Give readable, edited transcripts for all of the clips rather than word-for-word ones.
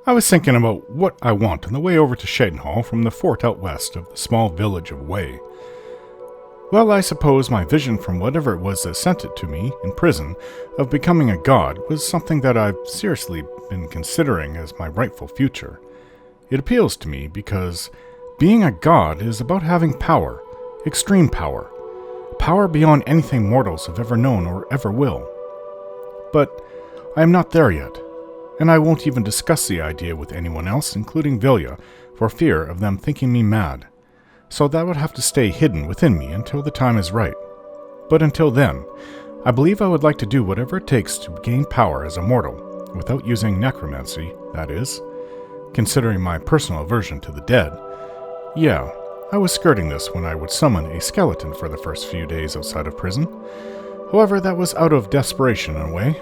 I was thinking about what I want on the way over to Cheydinhal from the fort out west of the small village of Way. Well, I suppose my vision from whatever it was that sent it to me in prison of becoming a god was something that I've seriously been considering as my rightful future. It appeals to me because being a god is about having power, extreme power, power beyond anything mortals have ever known or ever will. But I am not there yet, and I won't even discuss the idea with anyone else, including Vilya, for fear of them thinking me mad. So that would have to stay hidden within me until the time is right. But until then, I believe I would like to do whatever it takes to gain power as a mortal, without using necromancy, that is. Considering my personal aversion to the dead. Yeah, I was skirting this when I would summon a skeleton for the first few days outside of prison. However, that was out of desperation in a way.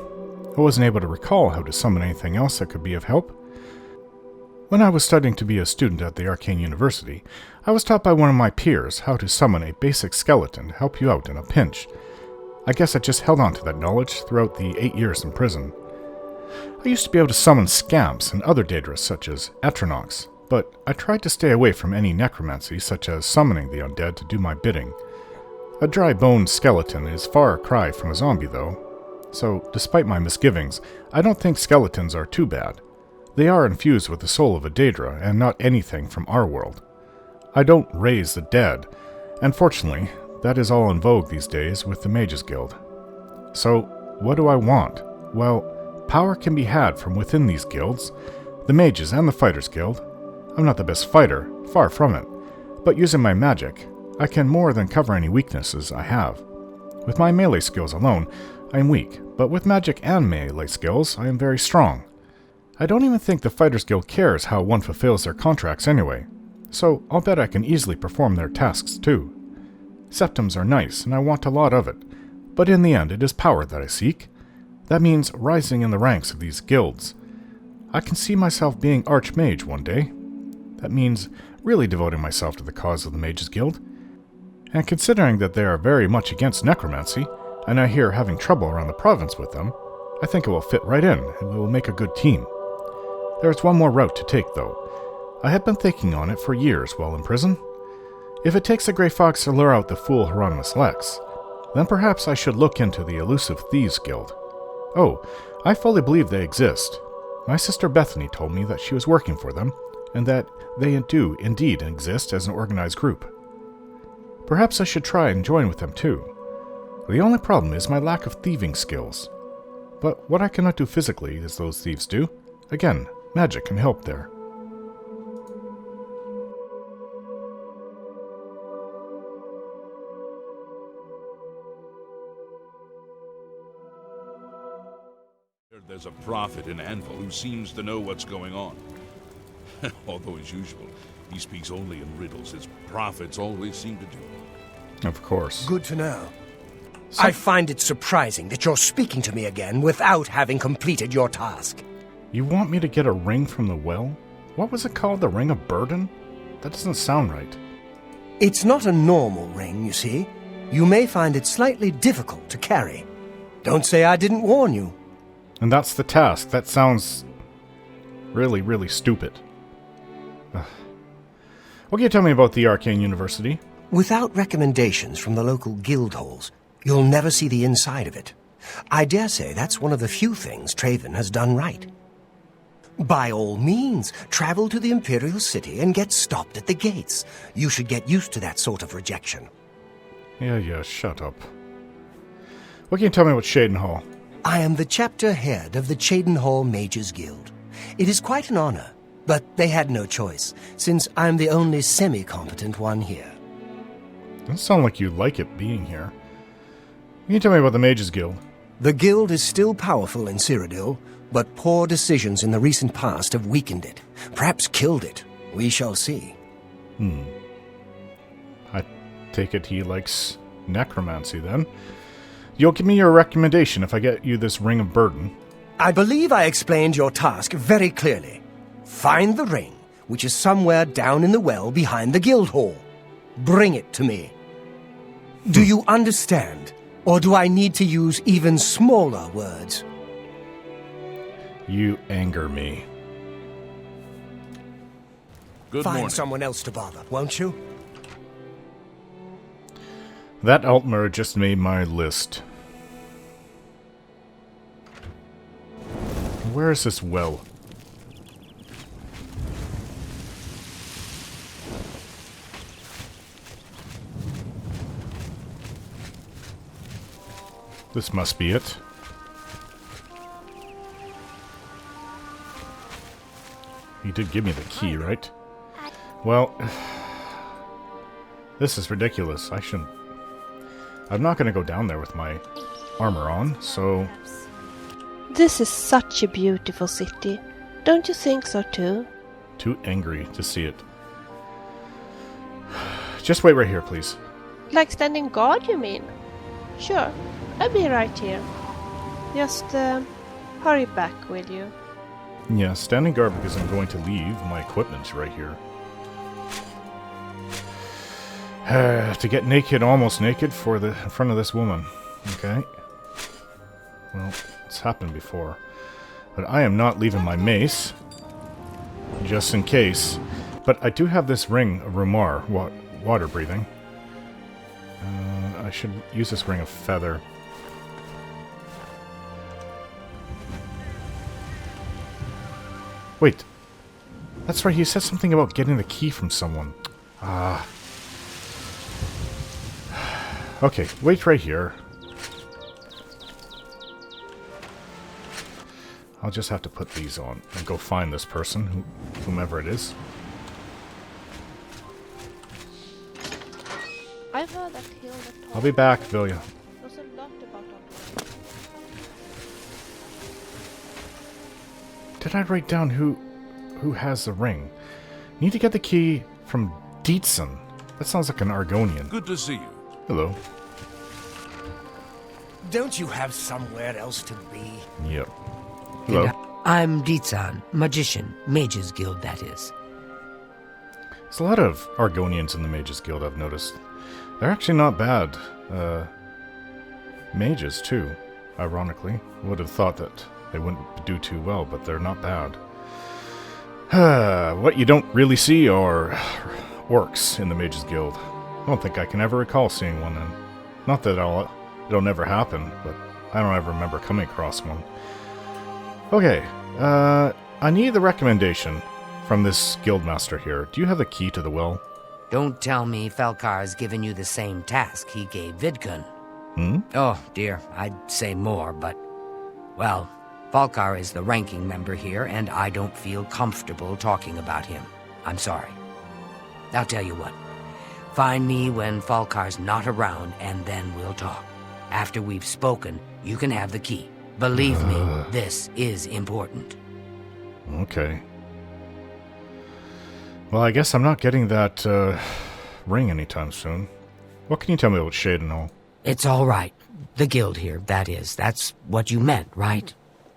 I wasn't able to recall how to summon anything else that could be of help. When I was studying to be a student at the Arcane University, I was taught by one of my peers how to summon a basic skeleton to help you out in a pinch. I guess I just held on to that knowledge throughout the 8 years in prison. I used to be able to summon scamps and other daedras such as Atronox, but I tried to stay away from any necromancy such as summoning the undead to do my bidding. A dry-boned skeleton is far a cry from a zombie though, so despite my misgivings, I don't think skeletons are too bad. They are infused with the soul of a daedra and not anything from our world. I don't raise the dead, and fortunately, that is all in vogue these days with the Mages Guild. So, what do I want? Well, power can be had from within these guilds, the Mages and the Fighters Guild. I'm not the best fighter, far from it, but using my magic, I can more than cover any weaknesses I have. With my melee skills alone, I am weak, but with magic and melee skills, I am very strong. I don't even think the Fighters Guild cares how one fulfills their contracts anyway, so I'll bet I can easily perform their tasks too. Septums are nice, and I want a lot of it, but in the end it is power that I seek. That means rising in the ranks of these guilds. I can see myself being Archmage one day. That means really devoting myself to the cause of the Mages Guild. And considering that they are very much against necromancy, and I hear having trouble around the province with them, I think it will fit right in, and we will make a good team. There is one more route to take, though. I had been thinking on it for years while in prison. If it takes the Grey Fox to lure out the fool Hieronymus Lex, then perhaps I should look into the Elusive Thieves Guild. Oh, I fully believe they exist. My sister Bethany told me that she was working for them, and that they do indeed exist as an organized group. Perhaps I should try and join with them too. The only problem is my lack of thieving skills. But what I cannot do physically, as those thieves do, again, magic can help there. There's a prophet in Anvil who seems to know what's going on. Although, as usual, he speaks only in riddles, as prophets always seem to do. Of course. Good to know. I find it surprising that you're speaking to me again without having completed your task. You want me to get a ring from the well? What was it called? The Ring of Burden? That doesn't sound right. It's not a normal ring, you see. You may find it slightly difficult to carry. Don't say I didn't warn you. And that's the task. That sounds really, really stupid. What can you tell me about the Arcane University? Without recommendations from the local guild halls, you'll never see the inside of it. I dare say that's one of the few things Traven has done right. By all means, travel to the Imperial City and get stopped at the gates. You should get used to that sort of rejection. Yeah, shut up. What can you tell me about Cheydinhal? I am the chapter head of the Cheydinhal Mages Guild. It is quite an honor, but they had no choice, since I'm the only semi-competent one here. Doesn't sound like you like it being here. Can you tell me about the Mages Guild? The guild is still powerful in Cyrodiil, but poor decisions in the recent past have weakened it. Perhaps killed it. We shall see. I take it he likes necromancy, then. You'll give me your recommendation if I get you this Ring of Burden. I believe I explained your task very clearly. Find the ring, which is somewhere down in the well behind the guild hall. Bring it to me. Do you understand? Or do I need to use even smaller words? You anger me. Good Find morning. someone else to bother, won't you? That Altmer just made my list. Where is this well? This must be it. He did give me the key, right? Well, this is ridiculous. I'm not going to go down there with my armor on, so... This is such a beautiful city. Don't you think so too? Too angry to see it. Just wait right here, please. Like standing guard, you mean? Sure, I'll be right here. Just hurry back, will you? Yeah, standing guard because I'm going to leave my equipment right here. To get naked, almost naked, in front of this woman. Okay. Well, it's happened before. But I am not leaving my mace. Just in case. But I do have this ring of Rumar, water breathing. I should use this ring of feather. Wait. That's right, he said something about getting the key from someone. Ah. Okay, wait right here. I'll just have to put these on and go find this person, whomever it is. I've heard that Hilda I'll be back, Vilja. knows a lot about our... Did I write down who has the ring? Need to get the key from Dietzen. That sounds like an Argonian. Good to see you. Hello. Don't you have somewhere else to be? Yep. Hello. I'm Dietzen, magician, Mages Guild, that is. There's a lot of Argonians in the Mages Guild, I've noticed. They're actually not bad. Mages, too, ironically. Would have thought that they wouldn't do too well, but they're not bad. What you don't really see are orcs in the Mages Guild. I don't think I can ever recall seeing one then. Not that it'll never happen, but I don't ever remember coming across one. Okay, I need the recommendation from this guildmaster here. Do you have the key to the well? Don't tell me Falcar's given you the same task he gave Vidkun. Hmm? Oh, dear, I'd say more, but... Well, Falcar is the ranking member here, and I don't feel comfortable talking about him. I'm sorry. I'll tell you what. Find me when Falcar's not around, and then we'll talk. After we've spoken, you can have the key. Believe me, this is important. Okay. Well, I guess I'm not getting that ring anytime soon. What can you tell me about Cheydinhal? It's all right. The guild here, that is. That's what you meant, right?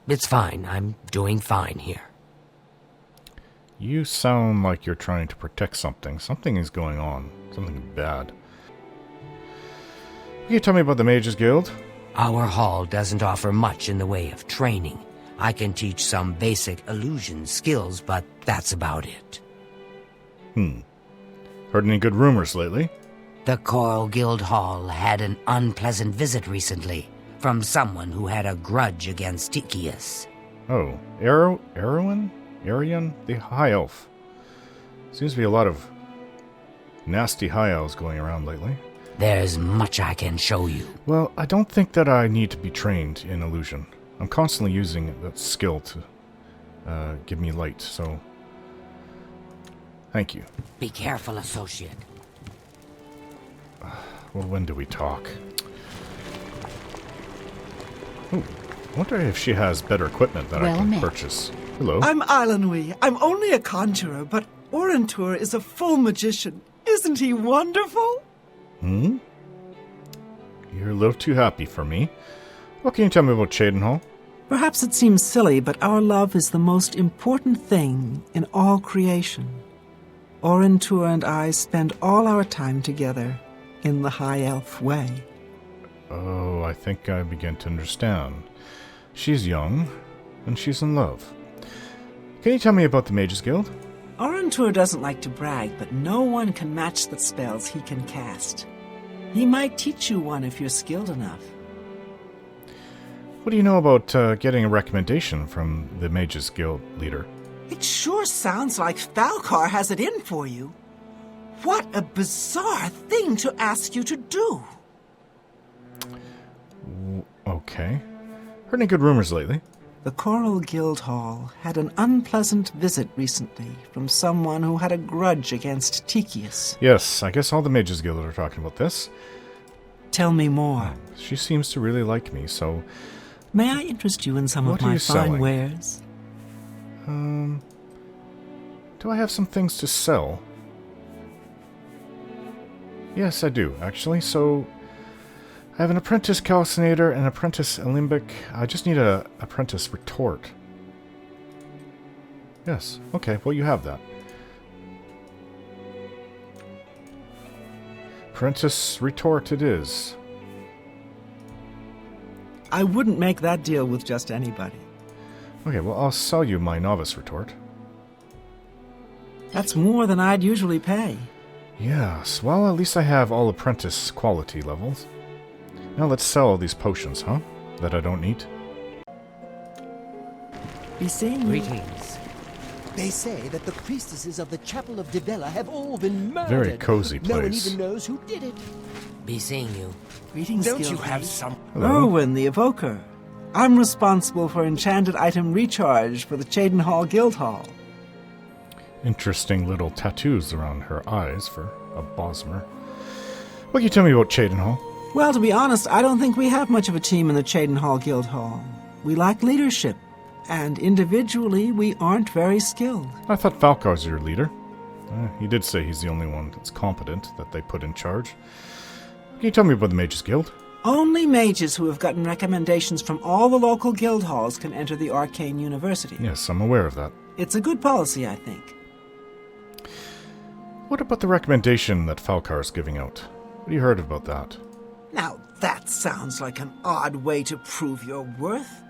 It's fine. I'm doing fine here. You sound like you're trying to protect something. Something is going on. Something bad. Can you tell me about the Mages Guild? Our hall doesn't offer much in the way of training. I can teach some basic illusion skills, but that's about it. Heard any good rumors lately? The Coral Guild Hall had an unpleasant visit recently from someone who had a grudge against Tychius. Oh, Arian? The High Elf. Seems to be a lot of nasty High Elves going around lately. There's much I can show you. Well, I don't think that I need to be trained in illusion. I'm constantly using that skill to give me light, so... Thank you. Be careful, associate. Well, when do we talk? Ooh, I wonder if she has better equipment that I can purchase. Hello. I'm Ilanui. I'm only a conjurer, but Orentur is a full magician. Isn't he wonderful? You're a little too happy for me. What can you tell me about Cheydinhal? Perhaps it seems silly, but our love is the most important thing in all creation. Orentur and I spend all our time together in the High Elf way. Oh, I think I begin to understand. She's young, and she's in love. Can you tell me about the Mages Guild? Orentur doesn't like to brag, but no one can match the spells he can cast. He might teach you one if you're skilled enough. What do you know about getting a recommendation from the Mages Guild leader? It sure sounds like Falcar has it in for you. What a bizarre thing to ask you to do. Okay. Heard any good rumors lately? The Coral Guildhall had an unpleasant visit recently from someone who had a grudge against Tychius. Yes, I guess all the Mages Guild are talking about this. Tell me more. She seems to really like me, so... May I interest you in some What of are my you fine selling? wares? Do I have some things to sell? Yes, I do, actually. So, I have an apprentice calcinator and an apprentice alembic. I just need a apprentice retort. Yes, okay, well you have that. Apprentice retort it is. I wouldn't make that deal with just anybody. Okay, well I'll sell you my novice retort. That's more than I'd usually pay. Yes, well at least I have all apprentice quality levels. Now let's sell all these potions, huh? That I don't need. Be seeing you. Greetings. They say that the priestesses of the Chapel of Divella have all been murdered. Very cozy No one place. even knows who did it. Be seeing you. Greetings, Don't you Guildmate. have some... Hello. Erwin the Evoker. I'm responsible for enchanted item recharge for the Cheydinhal Guildhall. Interesting little tattoos around her eyes for a Bosmer. What can you tell me about Cheydinhal? Well, to be honest, I don't think we have much of a team in the Cheydinhal Guildhall. We lack leadership, and individually we aren't very skilled. I thought Falcar's your leader. He did say he's the only one that's competent that they put in charge. Can you tell me about the Mages Guild? Only mages who have gotten recommendations from all the local guild halls can enter the Arcane University. Yes, I'm aware of that. It's a good policy, I think. What about the recommendation that Falcar's giving out? What have you heard about that? Now, that sounds like an odd way to prove your worth.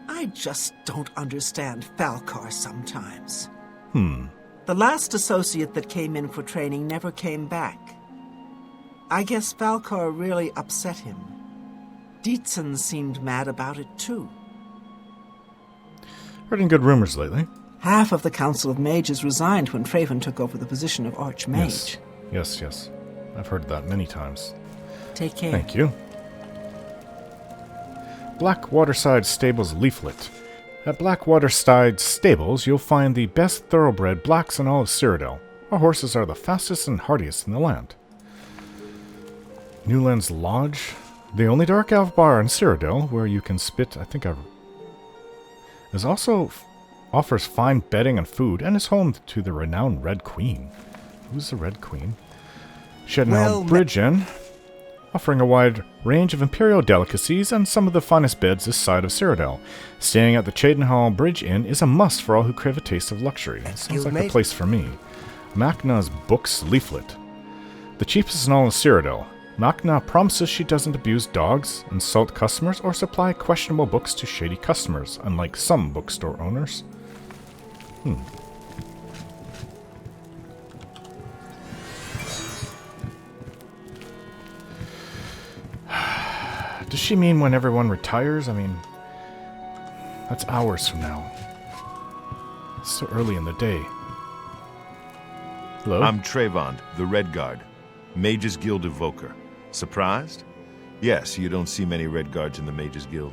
I just don't understand Falcar sometimes. The last associate that came in for training never came back. I guess Falcar really upset him. Dietzen seemed mad about it too. Heard any good rumors lately? Half of the Council of Mages resigned when Traven took over the position of Archmage. Yes. I've heard that many times. Take care. Thank you. Blackwaterside Stables leaflet. At Blackwaterside Stables, you'll find the best thoroughbred blacks in all of Cyrodiil. Our horses are the fastest and hardiest in the land. Newlands Lodge. The only dark elf bar in Cyrodiil where you can spit, is also offers fine bedding and food and is home to the renowned Red Queen. Who's the Red Queen? Cheydinhal Bridge Inn, offering a wide range of imperial delicacies and some of the finest beds this side of Cyrodiil. Staying at the Cheydinhal Bridge Inn is a must for all who crave a taste of luxury. It sounds like the place for me. Macna's Books leaflet. The cheapest in all of Cyrodiil. Macna promises she doesn't abuse dogs, insult customers, or supply questionable books to shady customers, unlike some bookstore owners. Does she mean when everyone retires? I mean, that's hours from now. It's so early in the day. Hello? I'm Trevand, the Red Guard, Mages Guild Evoker. Surprised? Yes, you don't see many Red Guards in the Mages Guild.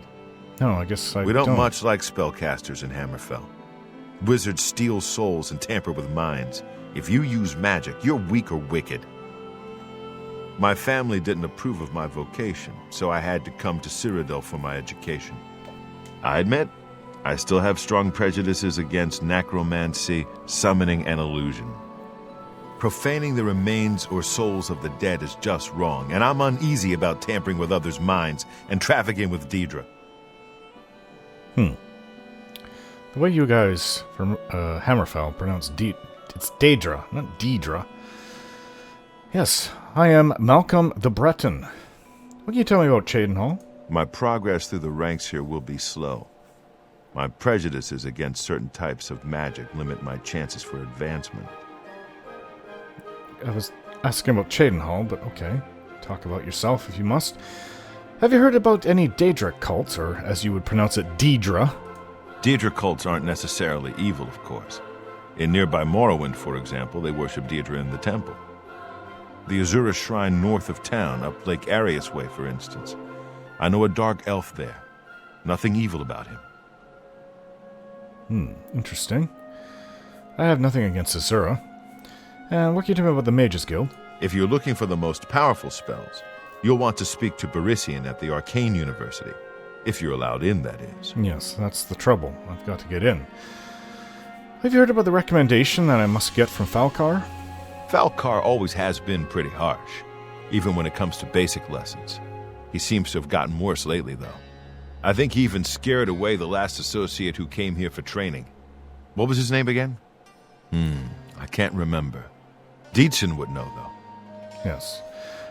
No, I guess I We don't much like spellcasters in Hammerfell. Wizards steal souls and tamper with minds. If you use magic, you're weak or wicked. My family didn't approve of my vocation, so I had to come to Cyrodiil for my education. I admit, I still have strong prejudices against necromancy, summoning, and illusion. Profaning the remains or souls of the dead is just wrong, and I'm uneasy about tampering with others' minds and trafficking with Daedra. The way you guys from Hammerfell pronounce it's Daedra, not Deidre. Yes, I am Malcolm the Breton. What can you tell me about Cheydinhal? My progress through the ranks here will be slow. My prejudices against certain types of magic limit my chances for advancement. I was asking about Cheydinhal, but okay. Talk about yourself if you must. Have you heard about any Daedra cults, or as you would pronounce it, Daedra? Daedra cults aren't necessarily evil, of course. In nearby Morrowind, for example, they worship Daedra in the temple. The Azura shrine north of town, up Lake Arius Way, for instance. I know a dark elf there. Nothing evil about him. Interesting. I have nothing against Azura. And what can you tell me about the Mages Guild? If you're looking for the most powerful spells, you'll want to speak to Barisian at the Arcane University. If you're allowed in, that is. Yes, that's the trouble. I've got to get in. Have you heard about the recommendation that I must get from Falcar? Falcar always has been pretty harsh, even when it comes to basic lessons. He seems to have gotten worse lately, though. I think he even scared away the last associate who came here for training. What was his name again? I can't remember. Dietzen would know, though. Yes.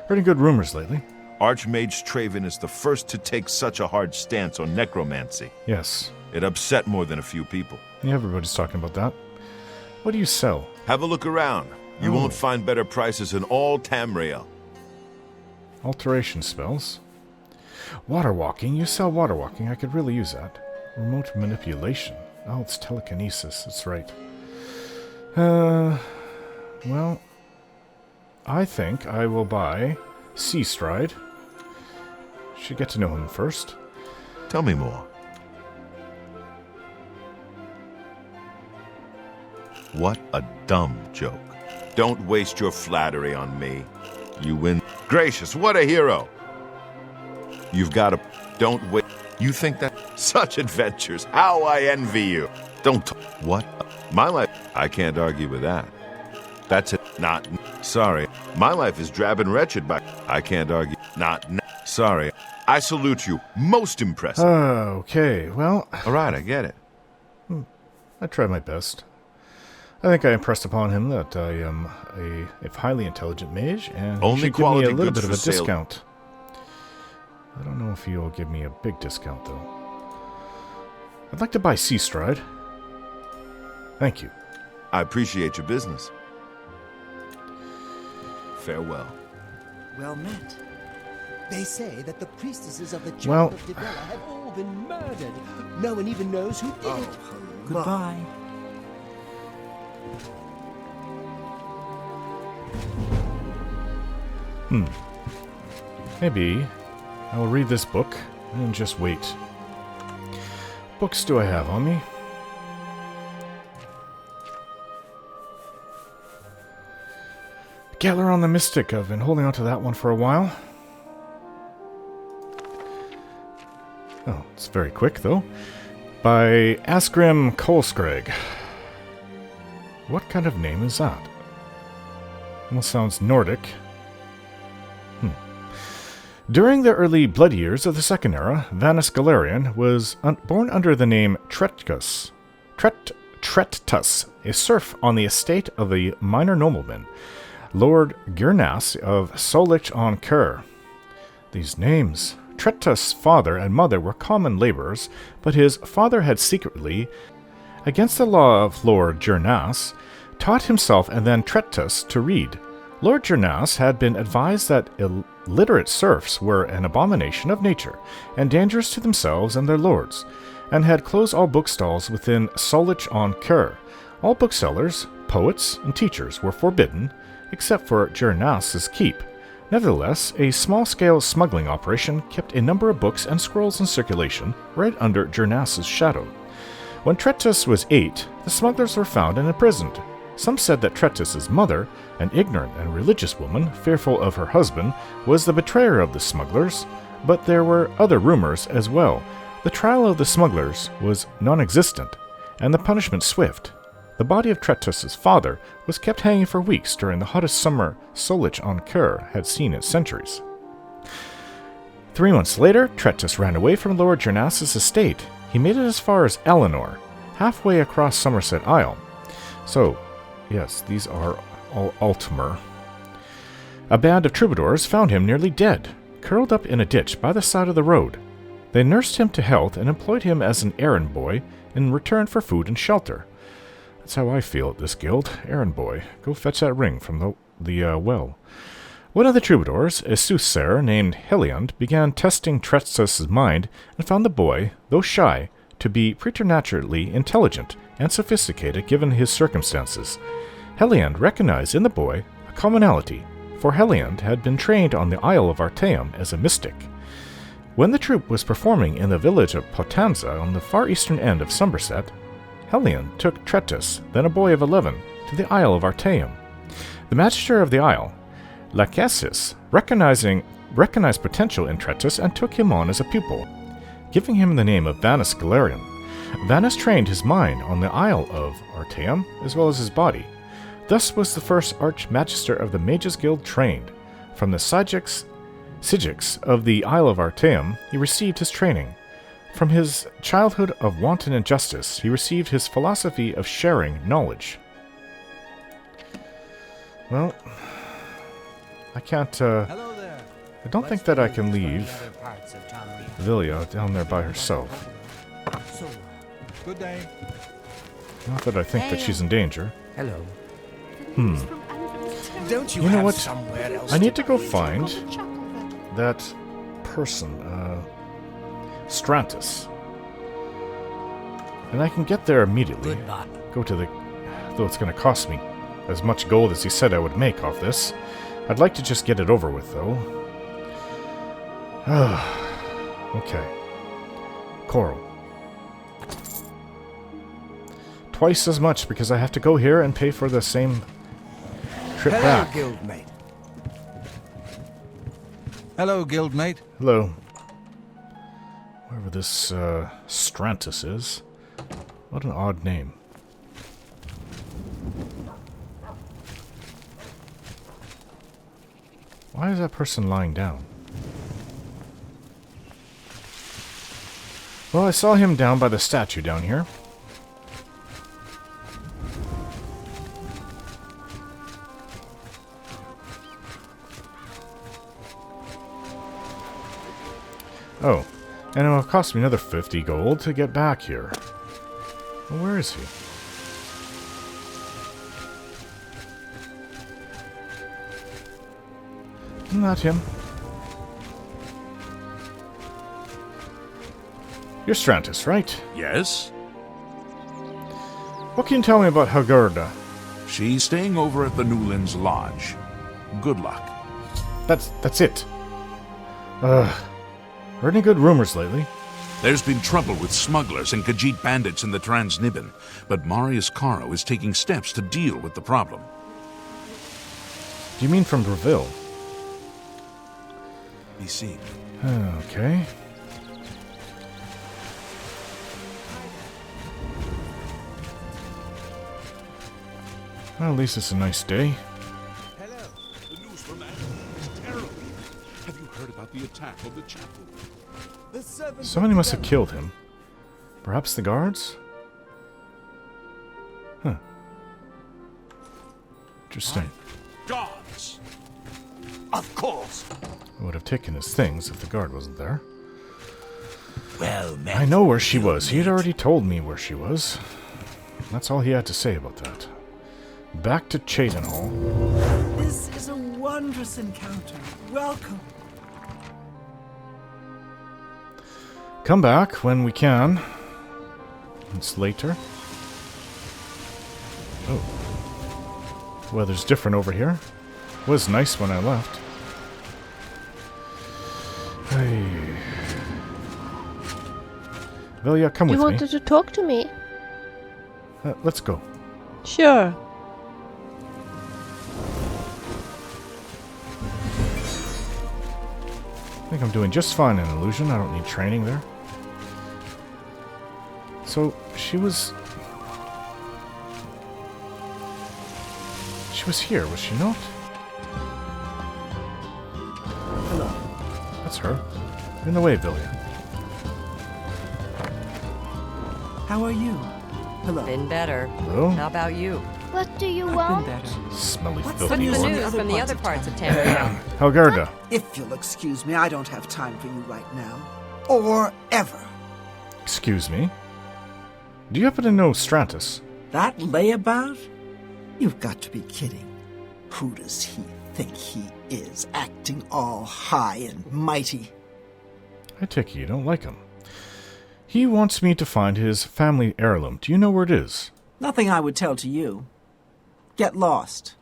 Heard any good rumors lately? Archmage Traven is the first to take such a hard stance on necromancy. Yes. It upset more than a few people. Yeah, everybody's talking about that. What do you sell? Have a look around. You won't find better prices in all Tamriel. Alteration spells. Water walking. You sell water walking. I could really use that. Remote manipulation. Oh, it's telekinesis. That's right. Well, I think I will buy Sea Stride. Should get to know him first. Tell me more. What a dumb joke. Don't waste your flattery on me. You win. Gracious, what a hero! You've got to... Don't wait. You think that... Such adventures. How I envy you. Don't... What? My life... I can't argue with that. That's it. Not... Sorry. My life is drab and wretched, but... I can't argue. Not... Sorry. I salute you. Most impressive. Okay, well... Alright, I get it. I tried my best. I think I impressed upon him that I am a highly intelligent mage, and Only he should give quality me a little goods bit of a for sale. discount. I don't know if he'll give me a big discount, though. I'd like to buy Sea Stride. Thank you. I appreciate your business. Farewell. Well met. They say that the priestesses of the Well- Chapel of Divella have all been murdered. No one even knows who did it. Goodbye. Maybe I will read this book and just wait. Books do I have on me? Galaron the Mystic. I've been holding on to that one for a while. Oh, it's very quick, though. By Asgrim Kolskreg. What kind of name is that? Almost sounds Nordic. During the early blood years of the Second Era, Vanus Galarian was born under the name Trettus, a serf on the estate of a minor nobleman, Lord Gyrnas of Solich on Ker. These names. Trettus' father and mother were common laborers, but his father had secretly, against the law of Lord Gyrnas, taught himself and then Trettus to read. Lord Gyrnas had been advised that illiterate serfs were an abomination of nature, and dangerous to themselves and their lords, and had closed all bookstalls within Solich on Ker. All booksellers, poets, and teachers were forbidden, except for Gyrnas's keep. Nevertheless, a small-scale smuggling operation kept a number of books and scrolls in circulation right under Gyrnas's shadow. When Trettus was 8, the smugglers were found and imprisoned. Some said that Trettus's mother, an ignorant and religious woman, fearful of her husband, was the betrayer of the smugglers, but there were other rumors as well. The trial of the smugglers was non-existent, and the punishment swift. The body of Trettus's father was kept hanging for weeks during the hottest summer Solich on Ker had seen in centuries. 3 months later, Trettus ran away from Lord Gyrnas's estate. He made it as far as Eleanor, halfway across Somerset Isle. So, yes, these are all Altmer. A band of troubadours found him nearly dead, curled up in a ditch by the side of the road. They nursed him to health and employed him as an errand boy in return for food and shelter. That's how I feel at this guild. Errand boy, go fetch that ring from the well. One of the troubadours, a soothsayer named Heliand, began testing Trestus' mind and found the boy, though shy, to be preternaturally intelligent and sophisticated given his circumstances. Heliand recognized in the boy a commonality, for Heliand had been trained on the Isle of Artaeum as a mystic. When the troupe was performing in the village of Potenza on the far eastern end of Somerset, Heliand took Trestus, then a boy of 11, to the Isle of Artaeum. The magister of the isle, Lachesis, recognized potential in Trestus and took him on as a pupil, giving him the name of Vanus Galerion. Vanus trained his mind on the Isle of Artaeum as well as his body. Thus was the first Archmagister of the Mages Guild trained. From the Sygics of the Isle of Artaeum, he received his training. From his childhood of wanton injustice, he received his philosophy of sharing knowledge. Well, I can't, Hello there. I don't think that I can leave Vilya down there by herself. So, good day. Not that I think that she's in danger. Hello. Don't You know have what? somewhere else I need to go find that person, Strantis. And I can get there immediately. Goodbye. Go to the... Though it's going to cost me as much gold as he said I would make off this. I'd like to just get it over with, though. Okay. Coral. Twice as much because I have to go here and pay for the same trip Hello, back. guildmate. Hello, guildmate. Hello. Whoever this Strantis is. What an odd name. Why is that person lying down? Well, I saw him down by the statue down here. Oh, and it will cost me another 50 gold to get back here. Well, where is he? Isn't that him? You're Strantis, right? Yes? What can you tell me about Hagerda? She's staying over at the Newlands Lodge. Good luck. That's it. Heard any good rumors lately? There's been trouble with smugglers and Khajiit bandits in the Transnibbon, but Marius Caro is taking steps to deal with the problem. Do you mean from Breville? Be seen. Okay. Well, at least it's a nice day. Hello. The news from Antwerp is terrible. Have you heard about the attack on the chapel? Somebody must have killed him. Perhaps the guards? Huh. Interesting. Guards! Of course. I would have taken his things if the guard wasn't there. Well, man. I know where she was. He had already told me where she was. That's all he had to say about that. Back to Cheydinhal. This is a wondrous encounter. Welcome. Come back when we can. It's later. Oh. Weather's different over here. Was nice when I left. Hey. Vilya, come You with me. wanted to talk to me? Let's go. Sure. I think I'm doing just fine in illusion. I don't need training there. So, she was here, was she not? Hello. That's her. In the way, Vilya. How are you? Hello. Been better. Hello? How about you? What do you I've want? been better. Smelly, What's the filthy news The on whore. news from the other parts of town. Helgerda. If you'll excuse me, I don't have time for you right now. Or ever. Excuse me. Do you happen to know Stratus? That layabout? You've got to be kidding. Who does he think he is, acting all high and mighty? I take it you don't like him. He wants me to find his family heirloom. Do you know where it is? Nothing I would tell to you. Get lost.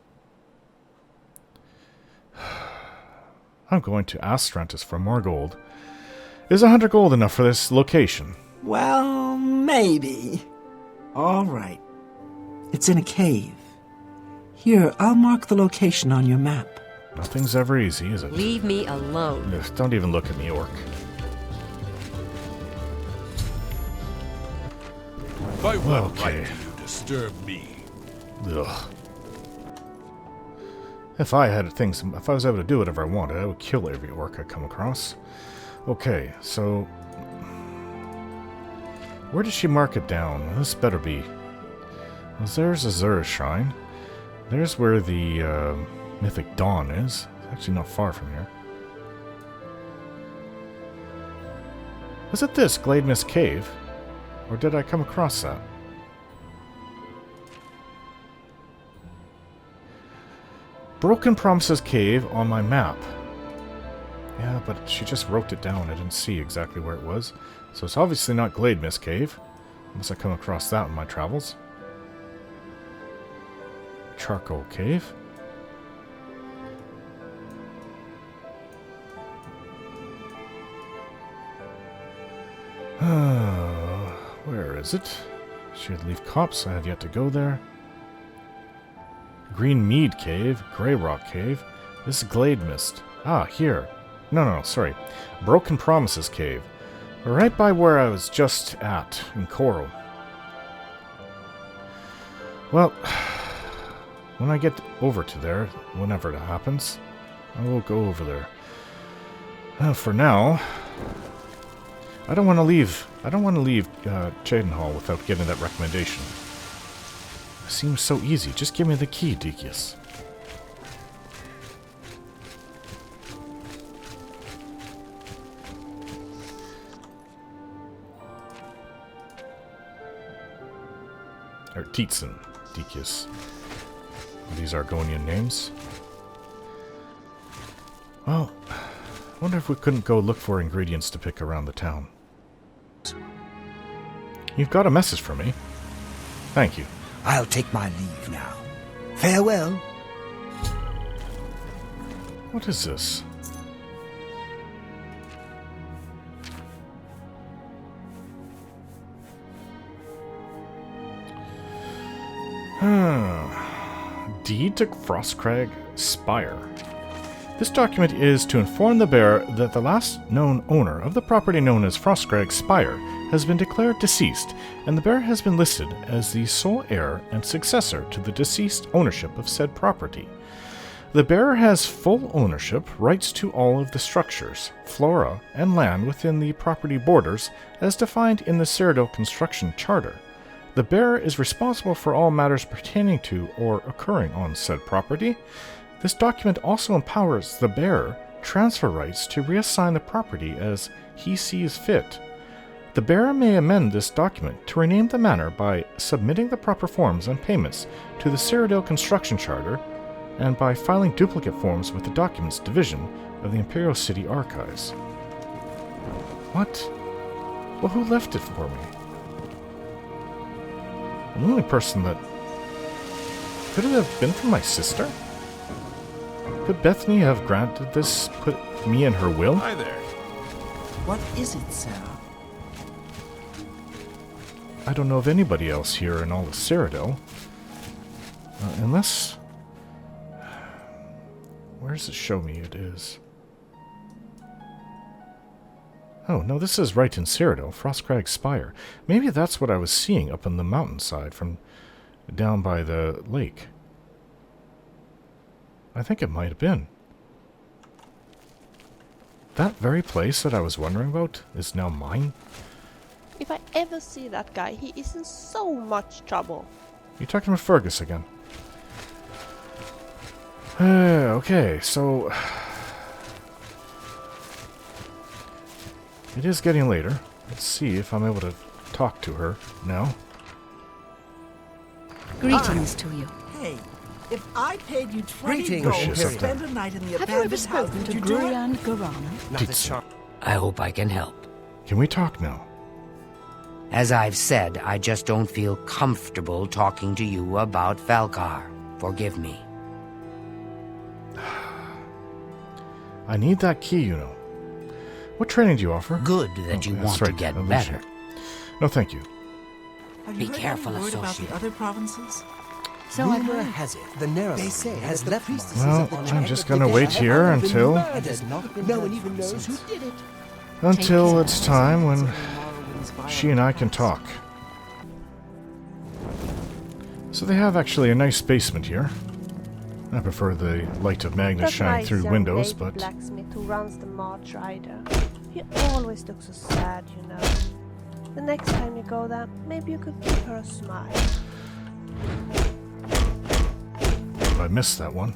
I'm going to ask Stratus for more gold. Is 100 gold enough for this location? Well, maybe. All right. It's in a cave. Here, I'll mark the location on your map. Nothing's ever easy, is it? Leave me alone. Ugh, don't even look at me, orc. By what Okay. right do you disturb me? Ugh. If I was able to do whatever I wanted, I would kill every orc I come across. Okay, so where did she mark it down? This better be. Well, there's Azura's shrine. There's where the Mythic Dawn is. It's actually not far from here. Was it this Glade Mist Cave? Or did I come across that? Broken Promises Cave on my map. Yeah, but she just wrote it down. I didn't see exactly where it was. So it's obviously not Glade Mist Cave. Unless I come across that in my travels. Charcoal Cave. Where is it? Should leave Copse. I have yet to go there. Green Mead Cave. Grey Rock Cave. This is Glade Mist. Ah, here. No, sorry. Broken Promises Cave. Right by where I was just at, in Coral. Well, when I get over to there, whenever that happens, I will go over there. For now, I don't want to leave Cheydinhal without getting that recommendation. It seems so easy. Just give me the key, Decius. Or Tietzen, Decius. These Argonian names. Well, I wonder if we couldn't go look for ingredients to pick around the town. You've got a message for me. Thank you. I'll take my leave now. Farewell. What is this? Deed to Frostcrag Spire. This document is to inform the bearer that the last known owner of the property known as Frostcrag Spire has been declared deceased, and the bearer has been listed as the sole heir and successor to the deceased ownership of said property. The bearer has full ownership rights to all of the structures, flora, and land within the property borders as defined in the Cyrodiil Construction Charter. The bearer is responsible for all matters pertaining to or occurring on said property. This document also empowers the bearer transfer rights to reassign the property as he sees fit. The bearer may amend this document to rename the manor by submitting the proper forms and payments to the Cyrodiil Construction Charter and by filing duplicate forms with the Documents Division of the Imperial City Archives. What? Well, who left it for me? The only person that... Could it have been from my sister? Could Bethany have granted this, put me in her will? Hi there. What is it, Sarah? I don't know of anybody else here in all of Cyrodiil. Unless... Where does it show me it is? Oh, no, this is right in Cyrodiil, Frostcrag Spire. Maybe that's what I was seeing up on the mountainside from down by the lake. I think it might have been. That very place that I was wondering about is now mine? If I ever see that guy, he is in so much trouble. You're talking about Fergus again. Okay, so... It is getting later. Let's see if I'm able to talk to her now. Greetings to you. Hey, if I paid you 20 Greetings, gold Imperial. to spend a night in the Have you ever abandoned house, spoken would to you do it? Gurian Garana? Not a chance. I hope I can help. Can we talk now? As I've said, I just don't feel comfortable talking to you about Falcar. Forgive me. I need that key, you know. What training do you offer? Good that you that's want to right, get illusion. better. No, thank you. Have Be you heard careful, any word about associate. the other provinces? So I've Rumor heard. has it the Necromancer has left priestesses Well, of the I'm Chapel just of gonna Devella wait have here all been until- murdered. No one even knows who did it. Until it's time when she and I can talk. So they have actually a nice basement here. I prefer the light of Magnus That shining nice through young windows, lady but blacksmith who runs the March Rider. He always looks so sad, you know. The next time you go there, maybe you could give her a smile. I missed that one.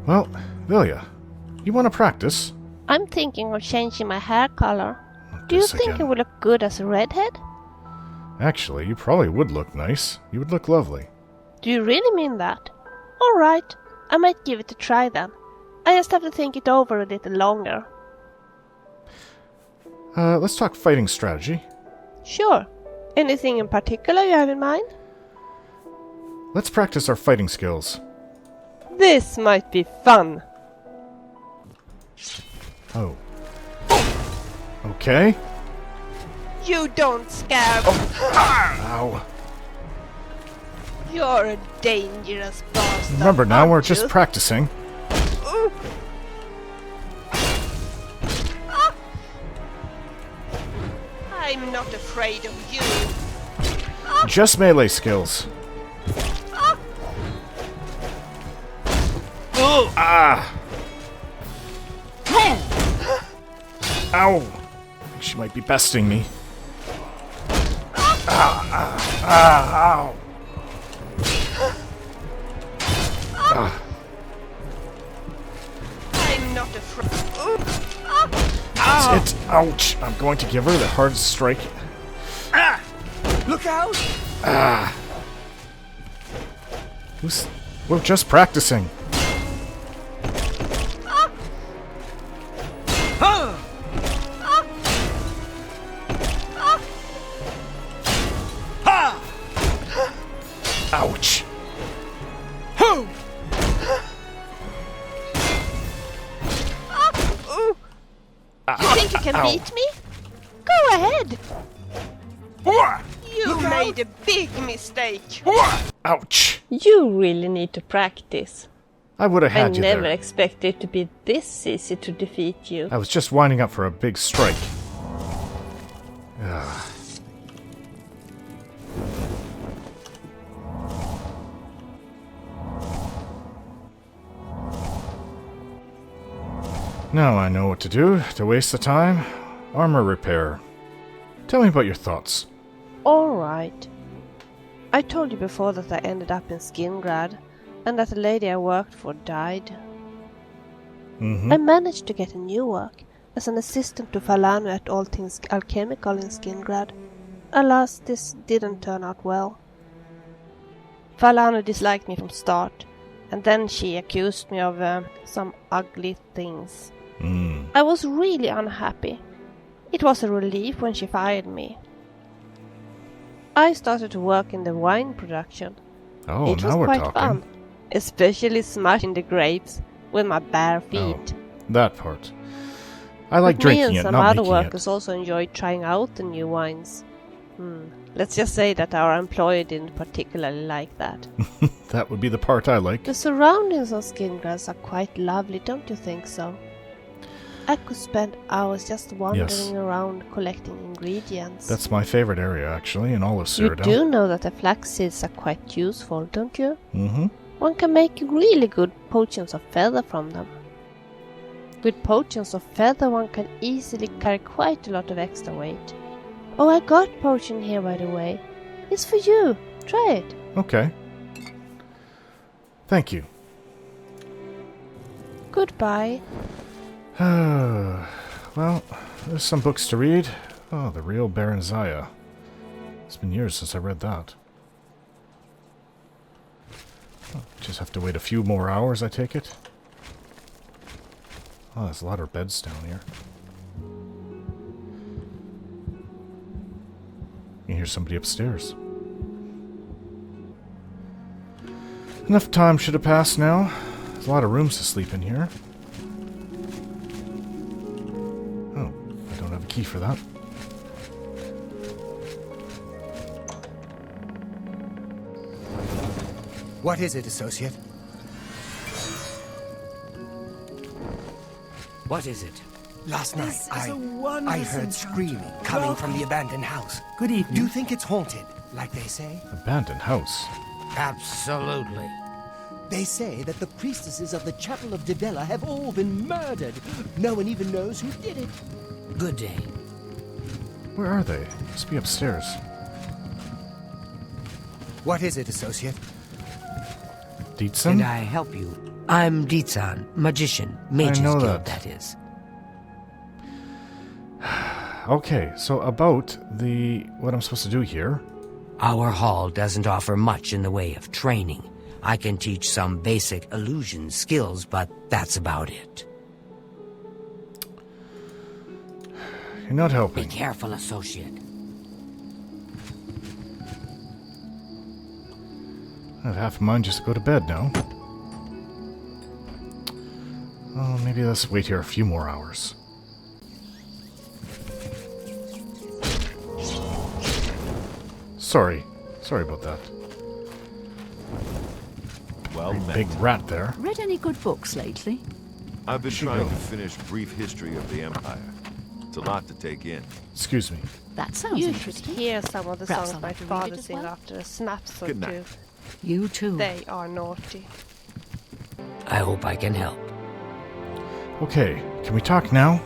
Well, Vilya, you want to practice? I'm thinking of changing my hair color. Do you This think again. it would look good as a redhead? Actually, you probably would look nice. You would look lovely. Do you really mean that? Alright, I might give it a try then. I just have to think it over a little longer. Let's talk fighting strategy. Sure. Anything in particular you have in mind? Let's practice our fighting skills. This might be fun. Oh. Okay. You don't scare me. Ow. You're a dangerous bastard. Remember now, we're aren't just you? practicing. Ooh. Ah. I'm not afraid of you. Just melee skills. Ah! Ow! I think she might be besting me. Ow! I'm not afraid. That's it. Ouch! I'm going to give her the hardest strike. Look out! We're just practicing. Ouch! You think you can beat me? Go ahead. You made a big mistake. Ouch! You really need to practice. I would have I had you never there. expected it to be this easy to defeat you. I was just winding up for a big strike. Ugh. Now I know what to do to waste the time. Armor repair. Tell me about your thoughts. Alright. I told you before that I ended up in Skingrad, and that the lady I worked for died. I managed to get a new work as an assistant to Falanu at All Things Alchemical in Skingrad. Alas, this didn't turn out well. Falanu disliked me from start, and then she accused me of some ugly things. I was really unhappy. It was a relief when she fired me. I started to work in the wine production. Oh, It now was we're quite talking. fun, especially smashing the grapes with my bare feet. That part. I like But drinking me it, and some not other making workers also enjoyed trying out the new wines. Let's just say that our employer didn't particularly like that. it. That would be the part I like. The surroundings of Skingrass are quite lovely, don't you think so? I could spend hours just wandering Yes. around collecting ingredients. That's my favorite area, actually, in all of You Cyrodiil. do know that the flax seeds are quite useful, don't you? Mm-hmm. One can make really good potions of feather from them. With potions of feather one can easily carry quite a lot of extra weight. Oh, I got potion here, by the way. It's for you. Try it. Okay. Thank you. Goodbye. Well, there's some books to read. Oh, The Real Baron Zaya. It's been years since I read that. Just have to wait a few more hours, I take it. Oh, there's a lot of beds down here. You hear somebody upstairs. Enough time should have passed now. There's a lot of rooms to sleep in here. Oh, I don't have a key for that. What is it, associate? What is it? Last night, This is a I wondrous heard encounter. screaming coming from the abandoned house. Good evening. Do you think it's haunted, like they say? Abandoned house. Absolutely. They say that the priestesses of the Chapel of Divella have all been murdered. No one even knows who did it. Good day. Where are they? Must be upstairs. What is it, associate? Dietzen? Can I help you? I'm Dietzen, magician, mage's know guild, that. that is. Okay, so about what I'm supposed to do here. Our hall doesn't offer much in the way of training. I can teach some basic illusion skills, but that's about it. You're not Be helping. careful, associate. I have half a mind just to go to bed now. Oh, maybe let's wait here a few more hours. Sorry about that. Well met. Big rat there. Read any good books lately? I've been Should trying go. to finish Brief History of the Empire. It's a lot to take in. Excuse me. That sounds You should interesting. hear some of the Perhaps songs I'll my have to read father it as sing well. after a snaps or Good two. night. You too. They are naughty. I hope I can help. Okay, can we talk now?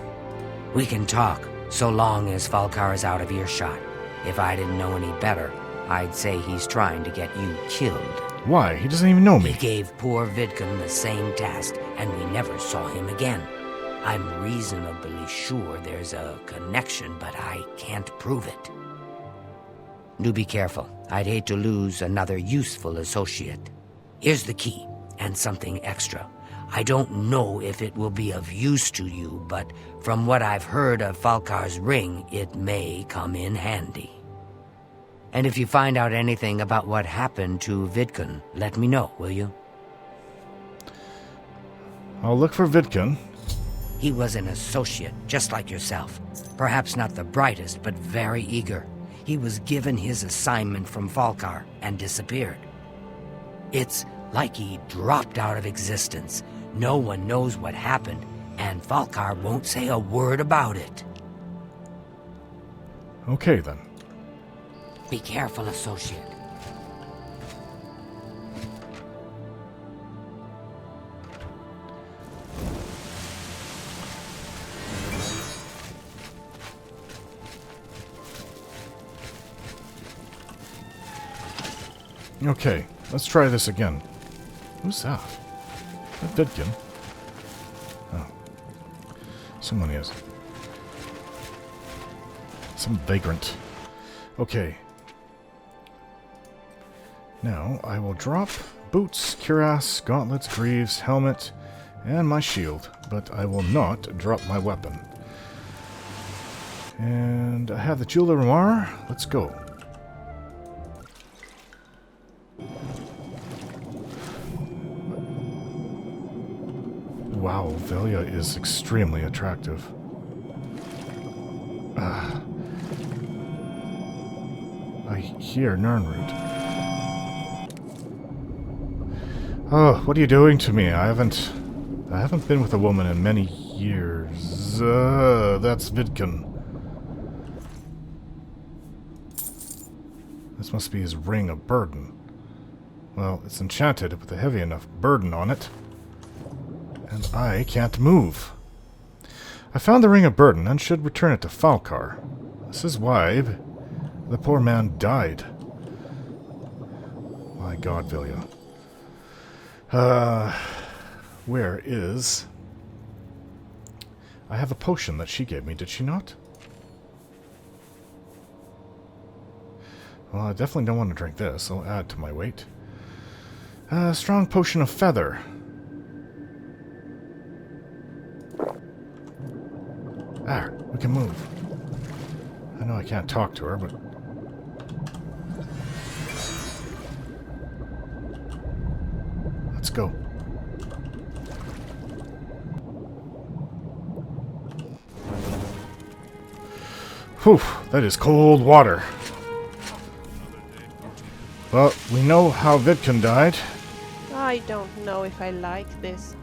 We can talk, so long as Falcar is out of earshot. If I didn't know any better, I'd say he's trying to get you killed. Why? He doesn't even know He me. gave poor Vidkun the same task, and we never saw him again. I'm reasonably sure there's a connection, but I can't prove it. Do be careful. I'd hate to lose another useful associate. Here's the key, and something extra. I don't know if it will be of use to you, but from what I've heard of Falcar's ring, it may come in handy. And if you find out anything about what happened to Vidkun, let me know, will you? I'll look for Vidkun. He was an associate, just like yourself. Perhaps not the brightest, but very eager. He was given his assignment from Falcar and disappeared. It's like he dropped out of existence. No one knows what happened, and Falcar won't say a word about it. Okay, then. Be careful, associate. Okay, let's try this again. Who's that? That Vidkun? Oh. Someone is. Some vagrant. Okay. Now, I will drop boots, cuirass, gauntlets, greaves, helmet, and my shield, but I will not drop my weapon. And I have the Jewel of Ramar. Let's go. Wow, Velia is extremely attractive. I hear Nirnroot. Oh, what are you doing to me? I haven't been with a woman in many years. That's Vidkun. This must be his ring of burden. Well, it's enchanted with a heavy enough burden on it. And I can't move. I found the ring of burden and should return it to Falcar. This is why the poor man died. My God, Vilya. Where is... I have a potion that she gave me, did she not? Well, I definitely don't want to drink this. I'll add to my weight. Strong potion of feather. Ah, we can move. I know I can't talk to her, but... Let's go. Whew, that is cold water. Well, we know how Vidkun died. I don't know if I like this.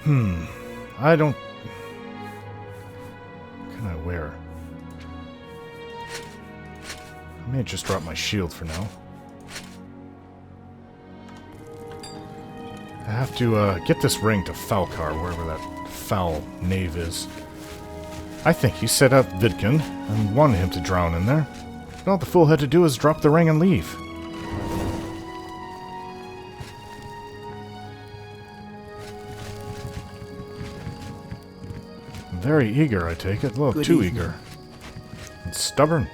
I don't... What can I wear? I may just drop my shield for now. I have to get this ring to Falcar, wherever that foul knave is. I think he set up Vidkun and wanted him to drown in there. And all the fool had to do is drop the ring and leave. Very eager, I take it. A little too eager. And stubborn.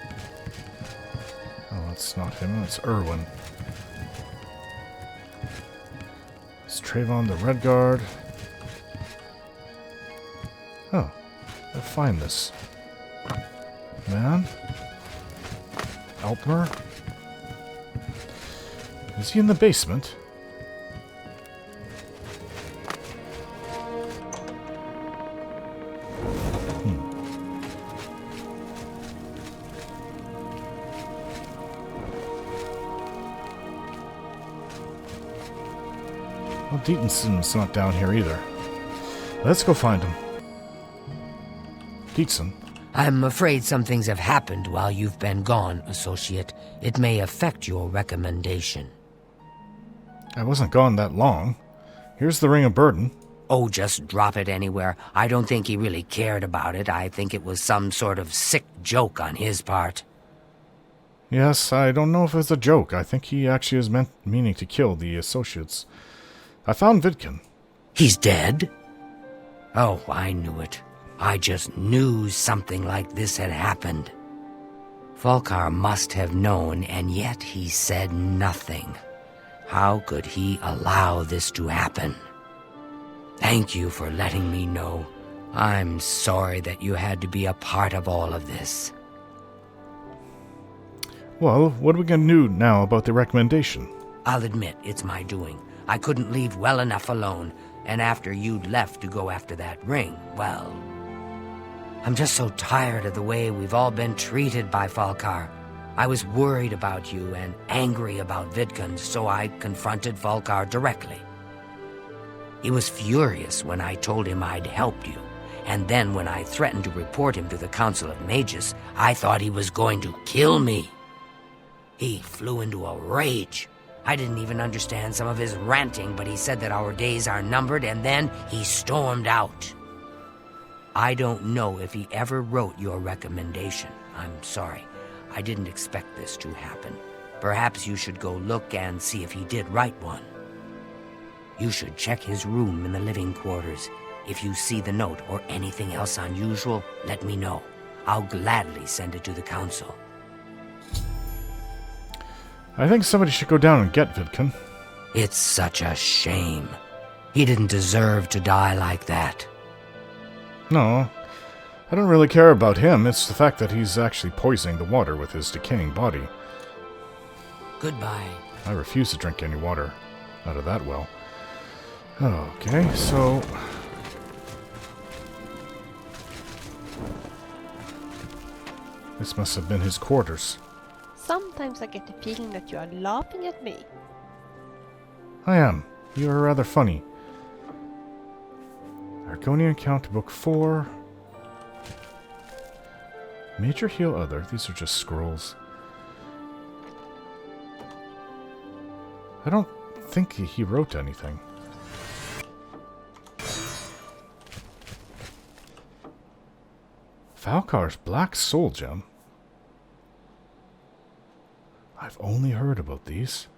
Oh, that's not him. That's Irwin. It's Trayvon the Red Guard. Oh. I'll find this. Man? Altmer? Is he in the basement? Well, Deaton's not down here either. Let's go find him. Deaton. I'm afraid some things have happened while you've been gone, Associate. It may affect your recommendation. I wasn't gone that long. Here's the Ring of Burden. Oh, just drop it anywhere. I don't think he really cared about it. I think it was some sort of sick joke on his part. Yes, I don't know if it's a joke. I think he actually is meaning to kill the Associates. I found Vidkun. He's dead? Oh, I knew it. I just knew something like this had happened. Falcar must have known, and yet he said nothing. How could he allow this to happen? Thank you for letting me know. I'm sorry that you had to be a part of all of this. Well, what are we going to do now about the recommendation? I'll admit it's my doing. I couldn't leave well enough alone, and after you'd left to go after that ring, well... I'm just so tired of the way we've all been treated by Falcar. I was worried about you and angry about Vidkun, so I confronted Falcar directly. He was furious when I told him I'd helped you, and then when I threatened to report him to the Council of Mages, I thought he was going to kill me. He flew into a rage. I didn't even understand some of his ranting, but he said that our days are numbered, and then he stormed out. I don't know if he ever wrote your recommendation. I'm sorry. I didn't expect this to happen. Perhaps you should go look and see if he did write one. You should check his room in the living quarters. If you see the note or anything else unusual, let me know. I'll gladly send it to the council. I think somebody should go down and get Vidkun. It's such a shame. He didn't deserve to die like that. No, I don't really care about him. It's the fact that he's actually poisoning the water with his decaying body. Goodbye. I refuse to drink any water out of that well. Okay, so... This must have been his quarters. Sometimes I get the feeling that you are laughing at me. I am. You are rather funny. Arcane Account Book 4. Major Heal Other. These are just scrolls. I don't think he wrote anything. Falcar's Black Soul Gem. I've only heard about these.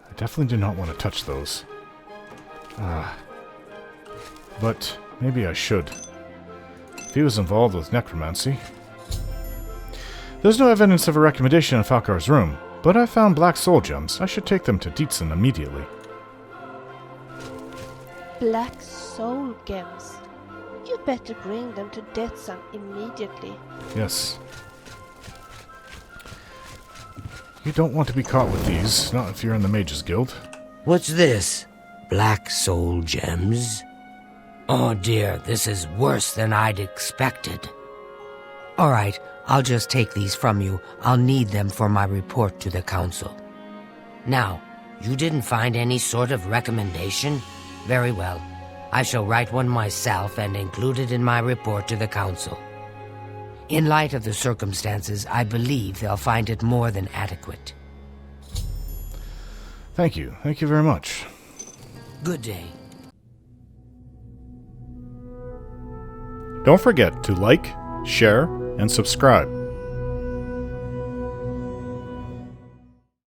I definitely do not want to touch those. But maybe I should. If he was involved with necromancy. There's no evidence of a recommendation in Falcar's room, but I found black soul gems. I should take them to Dietzen immediately. Black soul gems. You better bring them to Dietzen immediately. Yes. You don't want to be caught with these, not if you're in the Mages Guild. What's this? Black soul gems? Oh dear, this is worse than I'd expected. All right, I'll just take these from you. I'll need them for my report to the council. Now, you didn't find any sort of recommendation? Very well. I shall write one myself and include it in my report to the council. In light of the circumstances, I believe they'll find it more than adequate. Thank you. Thank you very much. Good day. Don't forget to like, share, and subscribe.